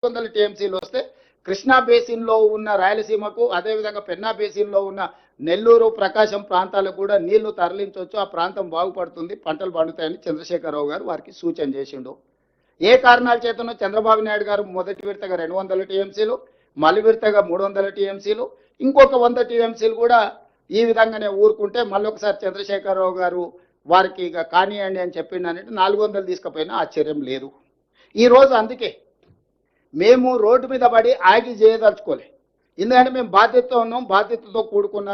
400 టీఎంసీలు వస్తే కృష్ణా బేసిన్లో ఉన్న రాయలసీమకు అదేవిధంగా పెన్నా బేసిన్లో ఉన్న నెల్లూరు ప్రకాశం ప్రాంతాలకు కూడా నీళ్లు తరలించవచ్చు, ఆ ప్రాంతం బాగుపడుతుంది, పంటలు పండుతాయని చంద్రశేఖరరావు గారు వారికి సూచన చేసిండు. ఏ కారణాల చేతనో చంద్రబాబు నాయుడు గారు మొదటి విడతగా 200 టీఎంసీలు, మళ్ళీ విడతగా 300 టీఎంసీలు, ఇంకొక 100 టీఎంసీలు కూడా ఈ విధంగానే ఊరుకుంటే మళ్ళొకసారి చంద్రశేఖరరావు గారు వారికి ఇక కానియండి అని చెప్పిండనంటే 400 తీసుకుపోయినా ఆశ్చర్యం లేదు. ఈరోజు అందుకే మేము రోడ్డు మీద పడి ఆగి చేయదలుచుకోలే. ఎందుకంటే మేము బాధ్యతతో ఉన్నాం, బాధ్యతతో కూడుకున్న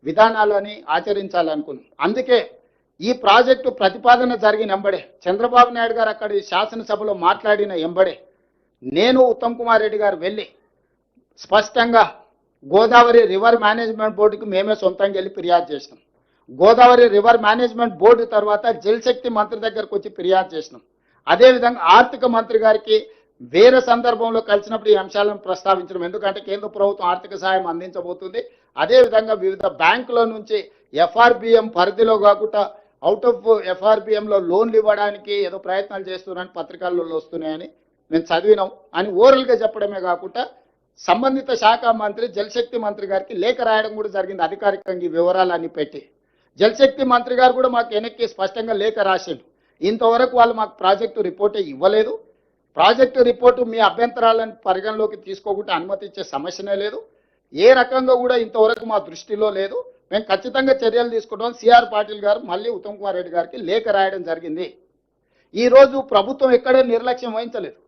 విధానాలని ఆచరించాలనుకున్నాం. అందుకే ఈ ప్రాజెక్టు ప్రతిపాదన జరిగిన ఎంబడే చంద్రబాబు నాయుడు గారు అక్కడి శాసనసభలో మాట్లాడిన ఎంబడే నేను ఉత్తమ్ కుమార్ రెడ్డి గారు వెళ్ళి స్పష్టంగా గోదావరి రివర్ మేనేజ్మెంట్ బోర్డుకి మేమే సొంతంగా వెళ్ళి ఫిర్యాదు చేసినాం. గోదావరి రివర్ మేనేజ్మెంట్ బోర్డు తర్వాత జలశక్తి మంత్రి దగ్గరకు వచ్చి ఫిర్యాదు చేసినాం. అదేవిధంగా ఆర్థిక మంత్రి గారికి వేరే సందర్భంలో కలిసినప్పుడు ఈ అంశాలను ప్రస్తావించడం, ఎందుకంటే కేంద్ర ప్రభుత్వం ఆర్థిక సహాయం అందించబోతుంది. అదేవిధంగా వివిధ బ్యాంకుల నుంచి ఎఫ్ఆర్బిఎం పరిధిలో కాకుండా అవుట్ ఆఫ్ ఎఫ్ఆర్బిఎంలో లోన్లు ఇవ్వడానికి ఏదో ప్రయత్నాలు చేస్తున్నారని పత్రికల్లో వస్తున్నాయని మేము చదివినాం అని ఓరల్గా చెప్పడమే కాకుండా సంబంధిత శాఖ మంత్రి జలశక్తి మంత్రి గారికి లేఖ రాయడం కూడా జరిగింది. అధికారికంగా ఈ వివరాలన్నీ పెట్టి జలశక్తి మంత్రి గారు కూడా మాకు వెనక్కి స్పష్టంగా లేఖ రాసిండు. ఇంతవరకు వాళ్ళు మాకు ప్రాజెక్టు రిపోర్టే ఇవ్వలేదు, ప్రాజెక్టు రిపోర్టు మీ అభ్యంతరాలను పరిగణలోకి తీసుకోకుండా అనుమతి ఇచ్చే సమస్యనే లేదు, ఏ రకంగా కూడా ఇంతవరకు మా దృష్టిలో లేదు, మేము ఖచ్చితంగా చర్యలు తీసుకుంటాం. సిఆర్ పాటిల్ గారు మళ్ళీ ఉత్తమ్ కుమార్ రెడ్డి గారికి లేఖ రాయడం జరిగింది. ఈరోజు ప్రభుత్వం ఎక్కడే నిర్లక్ష్యం వహించలేదు.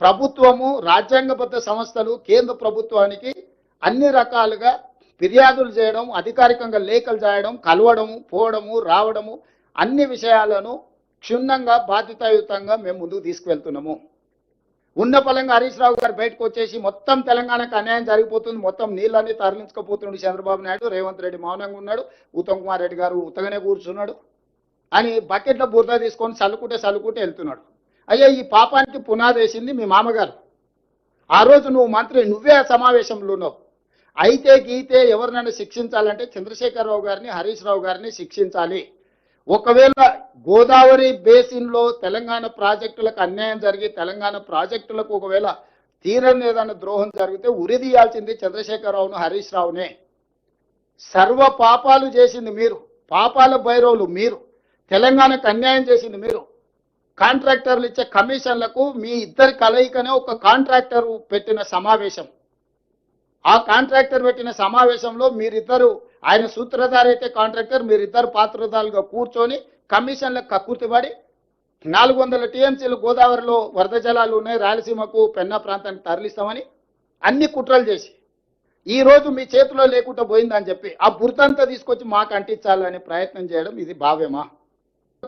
ప్రభుత్వము రాజ్యాంగబద్ధ సంస్థలు కేంద్ర ప్రభుత్వానికి అన్ని రకాలుగా ఫిర్యాదులు చేయడం, అధికారికంగా లేఖలు చేయడం, కలవడము, పోవడము, రావడము, అన్ని విషయాలను క్షుణ్ణంగా బాధ్యతాయుతంగా మేము ముందుకు తీసుకువెళ్తున్నాము. ఉన్న పలంగా హరీష్ రావు గారు బయటకు వచ్చేసి మొత్తం తెలంగాణకు అన్యాయం జరిగిపోతుంది, మొత్తం నీళ్ళన్నీ తరలించుకుపోతున్నాడు చంద్రబాబు నాయుడు, రేవంత్ రెడ్డి మౌనంగా ఉన్నాడు, ఉత్తమ్ కుమార్ రెడ్డి గారు ఉత్తగానే కూర్చున్నాడు అని బకెట్లో బురద తీసుకొని చల్లుకుంటే వెళ్తున్నాడు. అయ్యా, ఈ పాపానికి పునాది వేసింది మీ మామగారు. ఆ రోజు నువ్వు మంత్రి, నువ్వే ఆ సమావేశంలో ఉన్నావు. అయితే గీతే ఎవరినైనా శిక్షించాలంటే చంద్రశేఖరరావు గారిని, హరీష్ రావు గారిని శిక్షించాలి. ఒకవేళ గోదావరి బేసిన్లో తెలంగాణ ప్రాజెక్టులకు అన్యాయం జరిగి తెలంగాణ ప్రాజెక్టులకు ఒకవేళ తీరని ఏదైనా ద్రోహం జరిగితే ఉరిదీయాల్సింది చంద్రశేఖరరావును, హరీష్ రావునే. సర్వ పాపాలు చేసింది మీరు, పాపాల భైరవులు మీరు, తెలంగాణకు అన్యాయం చేసింది మీరు. కాంట్రాక్టర్లు ఇచ్చే కమిషన్లకు మీ ఇద్దరి కలయికనే ఒక కాంట్రాక్టర్ పెట్టిన సమావేశం. ఆ కాంట్రాక్టర్ పెట్టిన సమావేశంలో మీరిద్దరు, ఆయన సూత్రధారి అయితే కాంట్రాక్టర్, మీరిద్దరు పాత్రధారులుగా కూర్చొని కమిషన్లకు కక్కుర్తిపడి 400 టీఎంసీలు గోదావరిలో వరద జలాలు ఉన్నాయి, రాయలసీమకు పెన్నా ప్రాంతానికి తరలిస్తామని అన్ని కుట్రలు చేసి ఈరోజు మీ చేతిలో లేకుండా పోయిందని చెప్పి ఆ బురదంతా తీసుకొచ్చి మాకు అంటించాలనే ప్రయత్నం చేయడం ఇది భావ్యమా?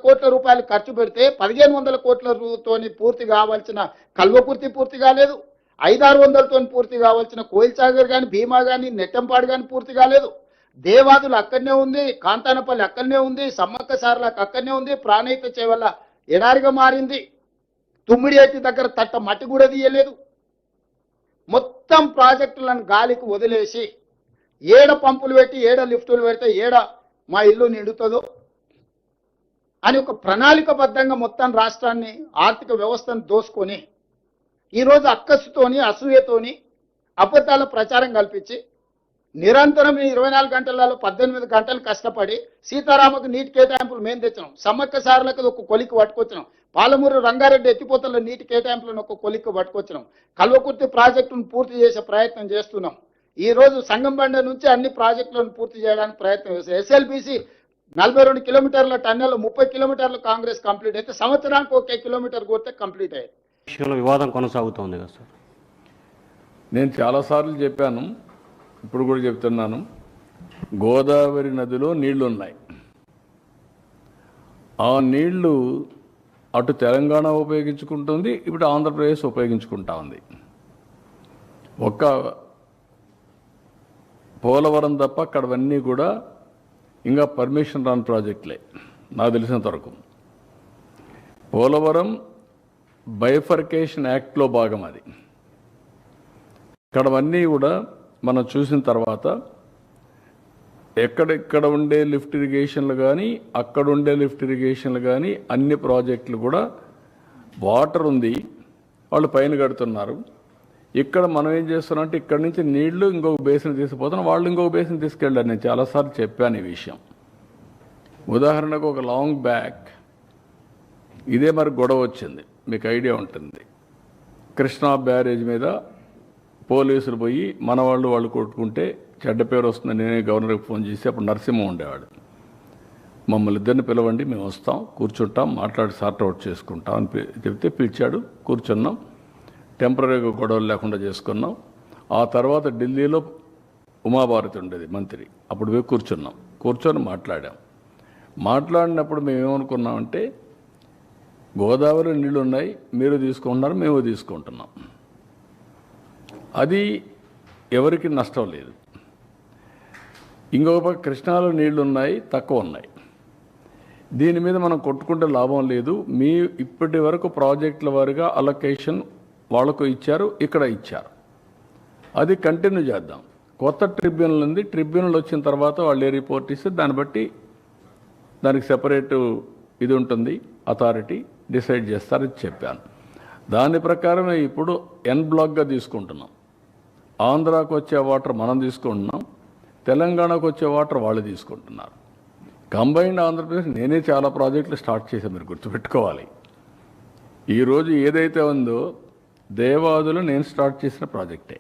కోట్ల రూపాయలు ఖర్చు పెడితే 1500 కోట్లతోని పూర్తి కావాల్సిన కల్వకుర్తి పూర్తి కాలేదు, 500-600తో పూర్తి కావాల్సిన కోయిల్ సాగర్ కానీ, భీమా కానీ, నెట్టంపాడు కానీ పూర్తి కాలేదు. దేవాదులు అక్కడనే ఉంది, కాంతానపల్లి అక్కడనే ఉంది, సమ్మక్క సారలకు అక్కడనే ఉంది, ప్రాణహిత చేవల్ల ఎడారిగా మారింది, తుమ్మిడి ఎత్తి దగ్గర తట్ట మట్టి కూడా తీయలేదు. మొత్తం ప్రాజెక్టులను గాలికి వదిలేసి ఏడ పంపులు పెట్టి ఏడ లిఫ్టులు పెడితే ఏడ మా ఇల్లు నిండుతుందో అని ఒక ప్రణాళికబద్ధంగా మొత్తం రాష్ట్రాన్ని ఆర్థిక వ్యవస్థను దోసుకొని ఈరోజు అక్కసుతోని అసూయతోని అబద్ధాల ప్రచారం కల్పించి నిరంతరం 24 గంటలలో 18 గంటలు కష్టపడి సీతారామకు నీటి కేటాయింపులు మేము తెచ్చినాం, సమ్మక్క సారలకు ఒక కొలిక్కి పట్టుకొచ్చినాం, పాలమూరు రంగారెడ్డి ఎత్తిపోతల నీటి కేటాయింపులను ఒక కొలిక్కి పట్టుకొచ్చినాం, కల్వకుర్తి ప్రాజెక్టును పూర్తి చేసే ప్రయత్నం చేస్తున్నాం. ఈరోజు సంగంబండ నుంచి అన్ని ప్రాజెక్టులను పూర్తి చేయడానికి ప్రయత్నం చేస్తాం. ఎస్ఎల్బీసీ 42 కిలోమీటర్ల టన్నెల్ 30 కిలోమీటర్లు కాంగ్రెస్ కంప్లీట్ అయితే సంవత్సరానికి 1 కిలోమీటర్ కొడితే కంప్లీట్ అయ్యేది. విషయంలో వివాదం కొనసాగుతోంది కదా సార్. నేను చాలాసార్లు చెప్పాను, ఇప్పుడు కూడా చెప్తున్నాను, గోదావరి నదిలో నీళ్లు ఉన్నాయి. ఆ నీళ్లు అటు తెలంగాణ ఉపయోగించుకుంటుంది, ఇప్పుడు ఆంధ్రప్రదేశ్ ఉపయోగించుకుంటా ఉంది. ఒక్క పోలవరం తప్ప అక్కడవన్నీ కూడా ఇంకా పర్మిషన్ రాని ప్రాజెక్టులే నాకు తెలిసినంత వరకు. పోలవరం బైఫర్కేషన్ యాక్ట్లో భాగం అది. ఇక్కడవన్నీ కూడా మనం చూసిన తర్వాత ఎక్కడెక్కడ ఉండే లిఫ్ట్ ఇరిగేషన్లు కానీ, అక్కడ ఉండే లిఫ్ట్ ఇరిగేషన్లు కానీ, అన్ని ప్రాజెక్టులు కూడా వాటర్ ఉంది, వాళ్ళు పైన కడుతున్నారు, ఇక్కడ మనం ఏం చేస్తున్నాం అంటే ఇక్కడ నుంచి నీళ్లు ఇంకొక బేసిన్ తీసుకుపోతున్నాం, వాళ్ళు ఇంకొక బేసిన్ తీసుకెళ్ళారు. నేను చాలాసార్లు చెప్పాను ఈ విషయం. ఉదాహరణకు ఒక లాంగ్ బ్యాక్ ఇదే మరి గొడవ వచ్చింది, మీకు ఐడియా ఉంటుంది. కృష్ణా బ్యారేజ్ మీద పోలీసులు పోయి మన వాళ్ళు కొట్టుకుంటే చెడ్డ పేరు వస్తుంది. నేనే గవర్నర్కి ఫోన్ చేసి, అప్పుడు నరసింహ ఉండేవాడు, మమ్మల్ని ఇద్దరిని పిలవండి, మేము వస్తాం, కూర్చుంటాం, మాట్లాడి సార్ట్ అవుట్ చేసుకుంటాం అని చెప్తే పిలిచాడు. కూర్చున్నాం, టెంపరీగా గొడవలు లేకుండా చేసుకున్నాం. ఆ తర్వాత ఢిల్లీలో ఉమాభారతి ఉండేది మంత్రి, అప్పుడు పోయి కూర్చొని మాట్లాడినప్పుడు మేము ఏమనుకున్నామంటే, గోదావరి నీళ్ళు ఉన్నాయి, మీరు తీసుకుంటున్నారు, మేము తీసుకుంటున్నాం, అది ఎవరికి నష్టం లేదు. ఇంకొక పక్క కృష్ణాలో నీళ్లు ఉన్నాయి, తక్కువ ఉన్నాయి, దీని మీద మనం కొట్టుకుంటే లాభం లేదు. మీ ఇప్పటి వరకు ప్రాజెక్టుల వారిగా అలొకేషన్ వాళ్ళకు ఇచ్చారు, ఇక్కడ ఇచ్చారు, అది కంటిన్యూ చేద్దాం. కొత్త ట్రిబ్యునల్ ఉంది, ట్రిబ్యునల్ వచ్చిన తర్వాత వాళ్ళు ఏ రిపోర్ట్ ఇస్తే దాన్ని బట్టి దానికి సెపరేటు ఇది ఉంటుంది, అథారిటీ డిసైడ్ చేస్తారని చెప్పాను. దాని ప్రకారమే ఇప్పుడు ఎన్ బ్లాక్గా తీసుకుంటున్నాం. ఆంధ్రాకు వచ్చే వాటర్ మనం తీసుకుంటున్నాం, తెలంగాణకు వచ్చే వాటర్ వాళ్ళు తీసుకుంటున్నారు. కంబైన్డ్ ఆంధ్రప్రదేశ్ నేనే చాలా ప్రాజెక్టులు స్టార్ట్ చేశాను, మీరు గుర్తుపెట్టుకోవాలి. ఈరోజు ఏదైతే ఉందో దేవాదులు నేను స్టార్ట్ చేసిన ప్రాజెక్టే,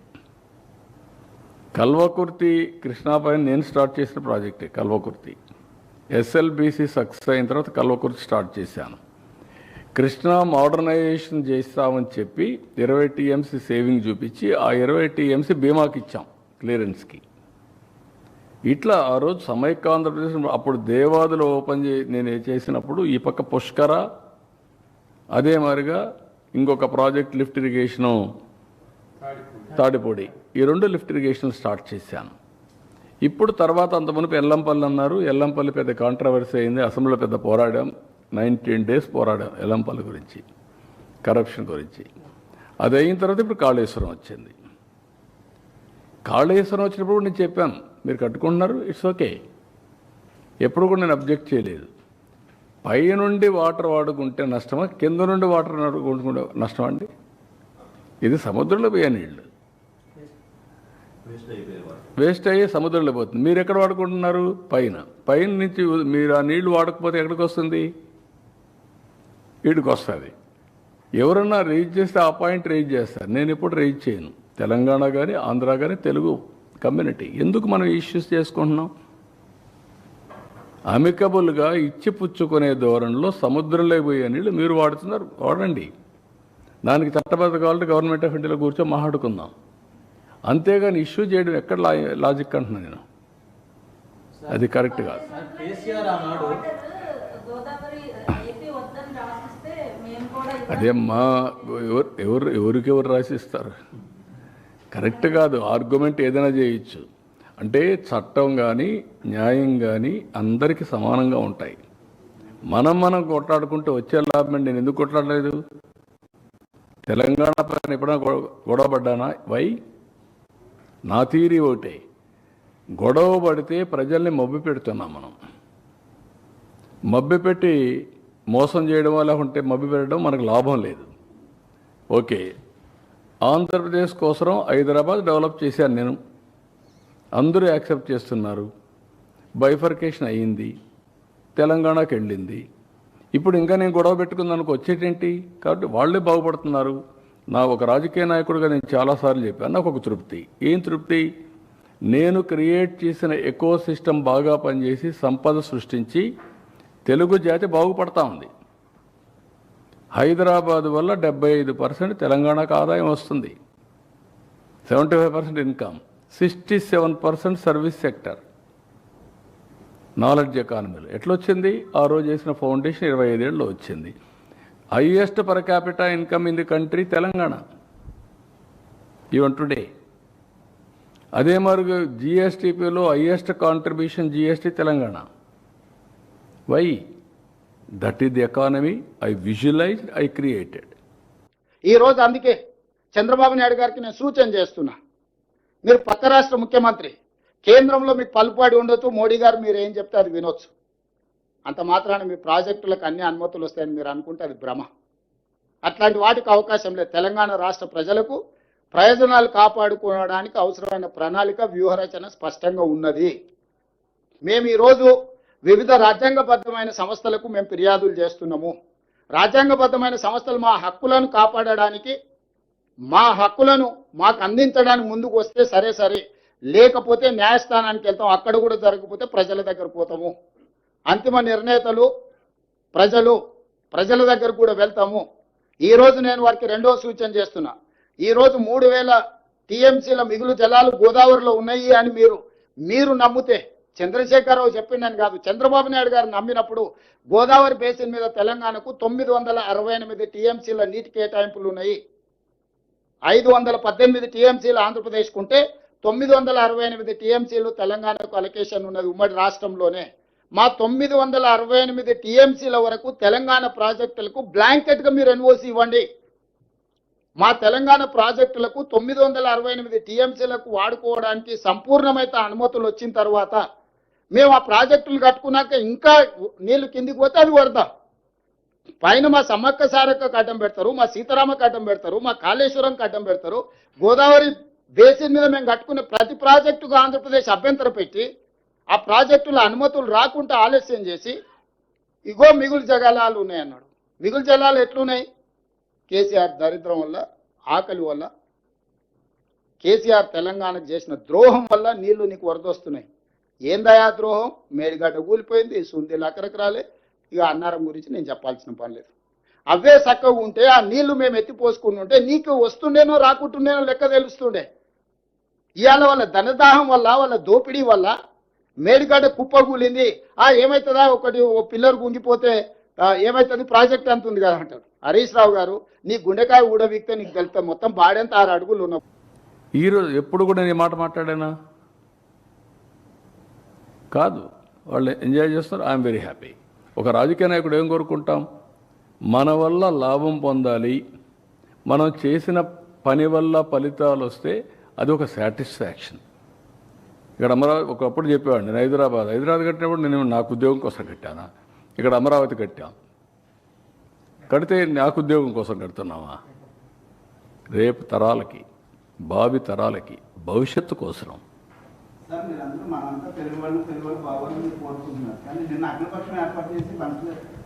కల్వకుర్తి కృష్ణాపైన నేను స్టార్ట్ చేసిన ప్రాజెక్టే కల్వకుర్తి. ఎస్ఎల్బీసీ సక్సెస్ అయిన తర్వాత కల్వకుర్తి స్టార్ట్ చేశాను. కృష్ణా మోడర్నైజేషన్ చేస్తామని చెప్పి 20 టీఎంసీ సేవింగ్ చూపించి ఆ 20 టీఎంసీ బీమాకి ఇచ్చాం క్లియరెన్స్కి. ఇట్లా ఆ రోజు సమైక్య ఆంధ్రప్రదేశ్ అప్పుడు దేవాదులు నేను చేసినప్పుడు ఈ పక్క పుష్కర, అదే మాదిరిగా ఇంకొక ప్రాజెక్ట్ లిఫ్ట్ ఇరిగేషను తాడిపొడి, ఈ 2 లిఫ్ట్ ఇరిగేషన్ స్టార్ట్ చేశాను. ఇప్పుడు తర్వాత అంతమునుపు ఎల్లంపల్లి అన్నారు, ఎల్లంపల్లి పెద్ద కాంట్రవర్సీ అయింది, అసెంబ్లీలో పెద్ద పోరాడాం, 19 days పోరాడాం ఎల్లంపల్లి గురించి, కరప్షన్ గురించి. అది అయిన తర్వాత ఇప్పుడు కాళేశ్వరం వచ్చింది. కాళేశ్వరం వచ్చినప్పుడు నేను చెప్పాను, మీరు కట్టుకుంటున్నారు, ఇట్స్ ఓకే, ఎప్పుడు కూడా నేను అబ్జెక్ట్ చేయలేదు. పై నుండి వాటర్ వాడుకుంటే నష్టమా, కింద నుండి వాటర్ వాడుకుంటే నష్టమా అండి? ఇది సముద్రంలో పోయే నీళ్ళు, వేస్ట్ అయ్యి సముద్రంలో పోతుంది. మీరు ఎక్కడ వాడుకుంటున్నారు? పైన నుంచి మీరు ఆ నీళ్లు వాడకపోతే ఎక్కడికి వస్తుంది? వీడికి వస్తుంది. ఎవరన్నా రైజ్ చేస్తే ఆ పాయింట్ రైజ్ చేస్తారు, నేను ఎప్పుడు రైజ్ చేయను. తెలంగాణ కానీ ఆంధ్ర కానీ తెలుగు కమ్యూనిటీ ఎందుకు మనం ఇష్యూస్ చేసుకుంటున్నాం? అమికబుల్గా ఇచ్చి పుచ్చుకునే ధోరణిలో సముద్రంలో పోయే నీళ్ళు మీరు వాడుతున్నారు, వాడండి. దానికి చట్టబద్ధ కావాలంటే గవర్నమెంట్ ఆఫ్ ఇండియాలో కూర్చొని మాట్లాడుకుందాం, అంతేగాని ఇష్యూ చేయడం ఎక్కడ లాజిక్ అంటున్నాను నేను, అది కరెక్ట్ కాదు. అదేమ్మా, ఎవరికెవరు రాసిస్తారు? కరెక్ట్ కాదు. ఆర్గ్యుమెంట్ ఏదైనా చేయొచ్చు, అంటే చట్టం కానీ న్యాయం కానీ అందరికీ సమానంగా ఉంటాయి. మనం కొట్లాడుకుంటే వచ్చే లాభం. నేను ఎందుకు కొట్లాడలేదు? తెలంగాణ పైన ఎప్పుడైనా గొడవ పడ్డానా? వై? నా థీరీ ఒకటే, గొడవ పడితే ప్రజల్ని మభ్య పెడుతున్నాం మనం. మభ్య పెట్టి మోసం చేయడం లేకుంటే మభ్య పెట్టడం మనకు లాభం లేదు. ఓకే, ఆంధ్రప్రదేశ్ కోసం హైదరాబాద్ డెవలప్ చేశాను నేను, అందరూ యాక్సెప్ట్ చేస్తున్నారు, బైఫర్కేషన్ అయ్యింది, తెలంగాణకి వెళ్ళింది. ఇప్పుడు ఇంకా నేను గొడవ పెట్టుకుందానికి వచ్చేటేంటి? కాబట్టి వాళ్ళే బాగుపడుతున్నారు. నా ఒక రాజకీయ నాయకుడిగా నేను చాలాసార్లు చెప్పాను, నాకు ఒక తృప్తి. ఏం తృప్తి? నేను క్రియేట్ చేసిన ఎకో సిస్టమ్ బాగా పనిచేసి సంపద సృష్టించి తెలుగు జాతి బాగుపడతా ఉంది. హైదరాబాద్ వల్ల 75% తెలంగాణకు ఆదాయం వస్తుంది, 75% ఇన్కమ్, 67% సర్వీస్ సెక్టర్, నాలెడ్జ్ ఎకానమీలో. ఎట్లొచ్చింది? ఆ రోజు చేసిన ఫౌండేషన్ 25 ఏళ్ళలో వచ్చింది. Highest per capital income in the country Telangana even today. అదే మరి జిఎస్టిపిలో highest contribution GST Telangana. Why? That is the economy I visualised, I created. ఈరోజు అందుకే చంద్రబాబు నాయుడు గారికి నేను సూచన చేస్తున్నా, మీరు పక్క రాష్ట్ర ముఖ్యమంత్రి, కేంద్రంలో మీకు పలుపాడి ఉండొచ్చు, మోడీ గారు మీరు ఏం చెప్తే అది వినొచ్చు. అంత మాత్రాన మీ ప్రాజెక్టులకు అన్ని అనుమతులు వస్తాయని మీరు అనుకుంటే అది భ్రమ. అట్లాంటి వాటికి అవకాశం లేదు. తెలంగాణ రాష్ట్ర ప్రజలకు ప్రయోజనాలు కాపాడుకోవడానికి అవసరమైన ప్రణాళిక వ్యూహరచన స్పష్టంగా ఉన్నది. మేము ఈరోజు వివిధ రాజ్యాంగబద్ధమైన సంస్థలకు మేము ఫిర్యాదులు చేస్తున్నాము. రాజ్యాంగబద్ధమైన సంస్థలు మా హక్కులను కాపాడడానికి, మా హక్కులను మాకు అందించడానికి ముందుకు వస్తే సరే, లేకపోతే న్యాయస్థానానికి వెళ్తాం. అక్కడ కూడా జరగకపోతే ప్రజల దగ్గర పోతాము. అంతిమ నిర్ణేతలు ప్రజల దగ్గర కూడా వెళ్తాము. ఈరోజు నేను వారికి రెండో సూచన చేస్తున్నా. ఈరోజు 3000 టీఎంసీల మిగులు జలాలు గోదావరిలో ఉన్నాయి అని మీరు నమ్మితే, చంద్రశేఖరరావు చెప్పిండని కాదు, చంద్రబాబు నాయుడు గారు నమ్మినప్పుడు గోదావరి బేసిన్ మీద తెలంగాణకు 968 టీఎంసీల నీటి కేటాయింపులు ఉన్నాయి. 518 టీఎంసీలు ఆంధ్రప్రదేశ్కు ఉంటే 968 టీఎంసీలు తెలంగాణకు అలొకేషన్ ఉన్నది ఉమ్మడి రాష్ట్రంలోనే. మా 968 టీఎంసీల వరకు తెలంగాణ ప్రాజెక్టులకు బ్లాంకెట్గా మీరు ఎన్ఓసి ఇవ్వండి. మా తెలంగాణ ప్రాజెక్టులకు 968 టీఎంసీలకు వాడుకోవడానికి సంపూర్ణమైన అనుమతులు వచ్చిన తర్వాత మేము ఆ ప్రాజెక్టులు కట్టుకున్నాక ఇంకా నీళ్లు కిందికి పోతే అది వరద. పైన మా సమ్మక్క సారక్క అడ్డం పెడతారు, మా సీతారామకు అడ్డం పెడతారు, మా కాళేశ్వరంకి అడ్డం పెడతారు. గోదావరి బేసిన్ మీద మేము కట్టుకునే ప్రతి ప్రాజెక్టుకు ఆంధ్రప్రదేశ్ అభ్యంతరం పెట్టి ఆ ప్రాజెక్టుల అనుమతులు రాకుండా ఆలస్యం చేసి ఇగో మిగులు జలాలు ఉన్నాయన్నాడు. మిగులు జలాలు ఎట్లున్నాయి? కేసీఆర్ దరిద్రం వల్ల, ఆకలి వల్ల, కేసీఆర్ తెలంగాణకు చేసిన ద్రోహం వల్ల నీళ్లు నీకు వరదొస్తున్నాయి. ఏందయా ద్రోహం? మేడిగడ్డ కూలిపోయింది, సుందీలు అక్కడికి రాలే. ఇక అన్నారం గురించి నేను చెప్పాల్సిన పని లేదు. అవే చక్కగా ఉంటే ఆ నీళ్లు మేము ఎత్తిపోసుకుని ఉంటే నీకు వస్తుండేనో రాకుంటుండేనో లెక్క తెలుస్తుండే. ఇవాళ వాళ్ళ ధనదాహం వల్ల, వాళ్ళ దోపిడీ వల్ల మేడిగడ్డ కుప్పగూలింది. ఏమవుతుందా, ఓ పిల్లర్ గుంగిపోతే ఏమవుతుంది, ప్రాజెక్ట్ అంత ఉంది కదా అంటారు. హరీష్ రావు గారు, నీ గుండెకాయ ఊడబిక్తే నీకు తెలుస్తా, మొత్తం బాడెంత 6 అడుగులు ఉన్నావు. ఈరోజు ఎప్పుడు కూడా నేను మాట మాట్లాడానా? కాదు, వాళ్ళు ఎంజాయ్ చేస్తున్నారు. I'm very happy. ఒక రాజకీయ నాయకుడు ఏం కోరుకుంటాం? మన వల్ల లాభం పొందాలి, మనం చేసిన పని వల్ల ఫలితాలు వస్తే అది ఒక సాటిస్ఫాక్షన్. ఇక్కడ అమరావతి ఒకప్పుడు చెప్పేవాడు, నేను హైదరాబాద్ కట్టినప్పుడు నేను నాకు ఉద్యోగం కోసం కట్టానా? ఇక్కడ అమరావతి కట్టాం, కడితే నాకు ఉద్యోగం కోసం కడుతున్నావా? రేపు తరాలకి, భావి తరాలకి, భవిష్యత్తు కోసం. సార్ మీరందరూ మనంతా తెలుగు వాళ్ళు బాగోవాలని కోరుకుంటున్నారు, కానీ నిన్న అఖిలపక్షం ఏర్పాటు చేసి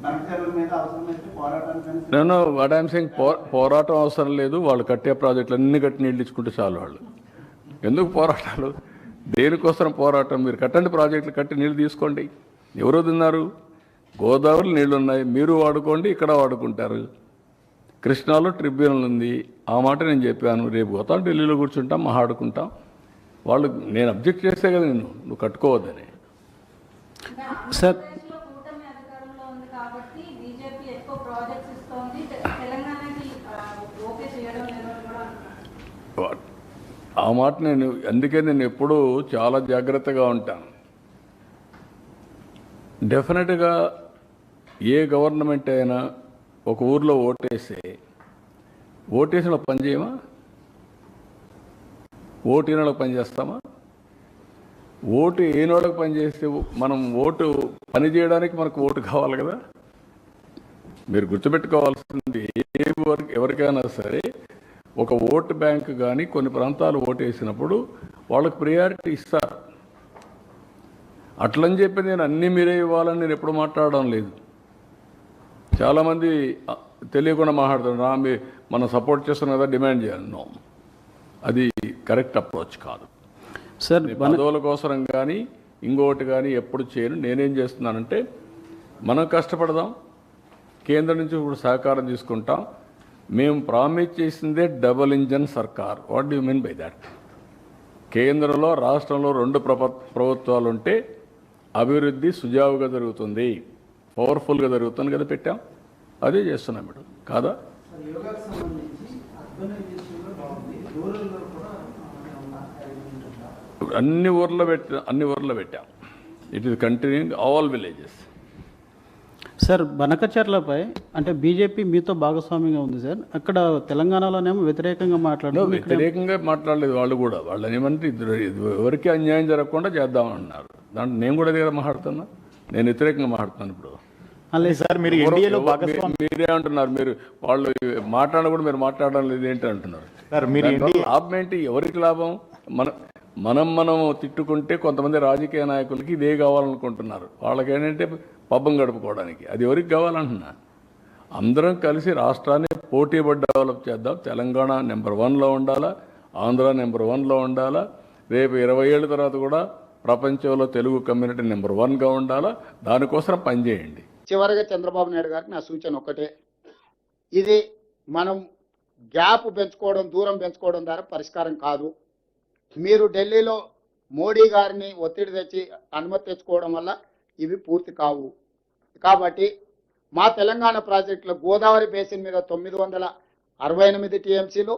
బంకచెరువుల మీద అవసరమైతే పోరాటానికి నేను వాట్ ఐఎమ్ సేయింగ్ పోరాటం అవసరం లేదు. వాళ్ళు కట్టే ప్రాజెక్టులు అన్ని కట్టి నీళ్ళు ఇచ్చుకుంటే చాలు. వాళ్ళు ఎందుకు పోరాటాలు? దేనికోసం పోరాటం? మీరు కట్టండి, ప్రాజెక్టులు కట్టి నీళ్ళు తీసుకోండి. ఎవరు తిన్నారు? గోదావరి నీళ్ళు ఉన్నాయి, మీరు వాడుకోండి, ఇక్కడ వాడుకుంటారు. కృష్ణాలో ట్రిబ్యునల్ ఉంది, ఆ మాట నేను చెప్పాను. రేపు పోతాం, ఢిల్లీలో కూర్చుంటాం, మాట్లాడుకుంటాం. వాళ్ళు నేను అబ్జెక్ట్ చేస్తే కదా నువ్వు కట్టుకోవద్దని. సార్ ఆ మాట అందుకే నేను ఎప్పుడూ చాలా జాగ్రత్తగా ఉంటాను. డెఫినెట్గా ఏ గవర్నమెంట్ అయినా ఒక ఊర్లో ఓటేసిన పని చేయమా? ఓటునోళ్ళకి పని చేస్తామా? ఓటు ఏనోళ్ళకి పని చేస్తే మనం ఓటు పని చేయడానికి మనకు ఓటు కావాలి కదా. మీరు గుర్తుపెట్టుకోవాల్సింది, ఎవరికైనా సరే ఒక ఓటు బ్యాంక్ కానీ కొన్ని ప్రాంతాలు ఓటేసినప్పుడు వాళ్ళకి ప్రియారిటీ ఇస్తారు. అట్లని చెప్పి నేను అన్నీ మీరే ఇవ్వాలని నేను ఎప్పుడు మాట్లాడడం లేదు. చాలామంది తెలియకుండా మాట్లాడుతున్నారు, మనం సపోర్ట్ చేస్తున్నాం కదా, డిమాండ్ చేయాలి. నో, అది కరెక్ట్ అప్రోచ్ కాదు సార్. పదవుల కోసం కానీ ఇంకోటి కానీ ఎప్పుడు చేయను. నేనేం చేస్తున్నానంటే, మనం కష్టపడదాం, కేంద్రం నుంచి ఇప్పుడు సహకారం తీసుకుంటాం. మేము ప్రామిస్ చేసిందే డబుల్ ఇంజన్ సర్కార్. What do you mean by that? కేంద్రంలో రాష్ట్రంలో 2 ప్రభుత్వాలు ఉంటే అభివృద్ధి సుజావుగా జరుగుతుంది, పవర్ఫుల్గా జరుగుతుంది కదా పెట్టాం. అదే చేస్తున్నాం మేడం, కాదా? అన్ని ఊర్లో పెట్టాం. It is continuing all villages. Sir, బనకచర్లపై అంటే బీజేపీ మీతో భాగస్వామ్యంగా ఉంది సార్. అక్కడ తెలంగాణలోనేమో వ్యతిరేకంగా వ్యతిరేకంగా మాట్లాడలేదు. వాళ్ళు ఏమంటే ఎవరికి అన్యాయం జరగకుండా చేద్దామన్నారు. దాంట్లో నేను కూడా దగ్గర మాట్లాడుతున్నా, నేను వ్యతిరేకంగా మాట్లాడుతున్నాను. ఇప్పుడు సార్ మీరు మీరే అంటున్నారు, మీరు వాళ్ళు మాట్లాడడం కూడా మీరు మాట్లాడడం లేదు ఏంటి అంటున్నారు. సార్ మీరు దానివల్ల లాభం ఏంటి? ఎవరికి లాభం? మనం తిట్టుకుంటే కొంతమంది రాజకీయ నాయకులకి ఇదే కావాలనుకుంటున్నారు. వాళ్ళకి ఏంటంటే పబ్బం గడుపుకోవడానికి. అది ఎవరికి కావాలంటున్నా? అందరం కలిసి రాష్ట్రాన్ని పోటీపడి డెవలప్ చేద్దాం. తెలంగాణ నెంబర్ 1లో ఉండాలా, ఆంధ్ర నెంబర్ 1లో ఉండాలా. రేపు 20 ఏళ్ళ తర్వాత కూడా ప్రపంచంలో తెలుగు కమ్యూనిటీ నెంబర్ 1గా ఉండాలా. దానికోసం పనిచేయండి. చివరిగా చంద్రబాబు నాయుడు గారికి నా సూచన ఒకటే, ఇది మనం గ్యాప్ పెంచుకోవడం, దూరం పెంచుకోవడం ద్వారా పరిష్కారం కాదు. మీరు ఢిల్లీలో మోడీ గారిని ఒత్తిడి తెచ్చి అనుమతి తెచ్చుకోవడం వల్ల ఇవి పూర్తి కావు. కాబట్టి మా తెలంగాణ ప్రాజెక్టులో గోదావరి బేసిన్ మీద 968 టీఎంసీలు,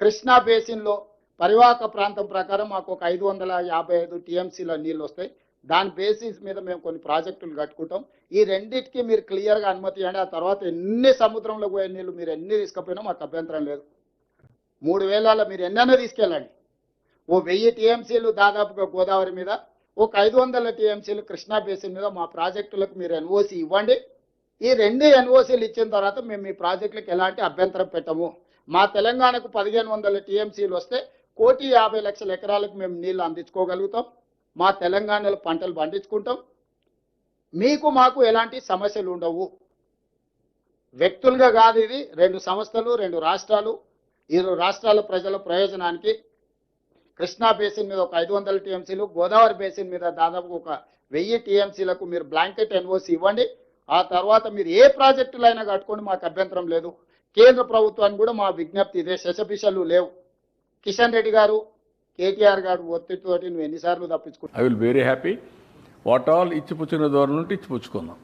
కృష్ణా బేసిన్లో పరివాహక ప్రాంతం ప్రకారం మాకు ఒక 555 టీఎంసీల నీళ్ళు వస్తాయి. దాని బేసిస్ మీద మేము కొన్ని ప్రాజెక్టులు కట్టుకుంటాం. ఈ రెండింటికి మీరు క్లియర్గా అనుమతి ఇవ్వండి. ఆ తర్వాత ఎన్ని సముద్రంలో పోయే నీళ్ళు మీరు ఎన్ని తీసుకుపోయినా మాకు అభ్యంతరం లేదు. 3000 మీరు ఎన్నైనా తీసుకెళ్ళండి. ఓ 1000 టీఎంసీలు దాదాపుగా గోదావరి మీద, ఒక 500 టీఎంసీలు కృష్ణా బేసిన్ మీద మా ప్రాజెక్టులకు మీరు ఎన్ఓసి ఇవ్వండి. ఈ 2 ఎన్ఓసీలు ఇచ్చిన తర్వాత మేము మీ ప్రాజెక్టులకు ఎలాంటి అభ్యంతరం పెట్టము. మా తెలంగాణకు 1500 టీఎంసీలు వస్తే 1,50,00,000 ఎకరాలకు మేము నీళ్లు అందించుకోగలుగుతాం. మా తెలంగాణలో పంటలు పండించుకుంటాం. మీకు మాకు ఎలాంటి సమస్యలు ఉండవు. వ్యక్తులుగా కాదు, ఇది 2 సంస్థలు, 2 రాష్ట్రాలు. ఈ రాష్ట్రాల ప్రజల ప్రయోజనానికి కృష్ణా బేసిన్ మీద ఒక 500 టీఎంసీలు, గోదావరి బేసిన్ మీద దాదాపు ఒక 1000 టీఎంసీలకు మీరు బ్లాంకెట్ ఎన్ఓసి ఇవ్వండి. ఆ తర్వాత మీరు ఏ ప్రాజెక్టులైనా కట్టుకోండి, మాకు అభ్యంతరం లేదు. కేంద్ర ప్రభుత్వానికి కూడా మా విజ్ఞప్తి ఇదే, శశపిషలు లేవు. కిషన్ రెడ్డి గారు, కేటీఆర్ గారు ఒత్తిడితోటి నువ్వు ఎన్నిసార్లు తప్పించుకుంటావు? I will very happy. What all ఇచ్చిపుచ్చిన ద్వారా నుండి ఇచ్చిపుచ్చుకుందాం.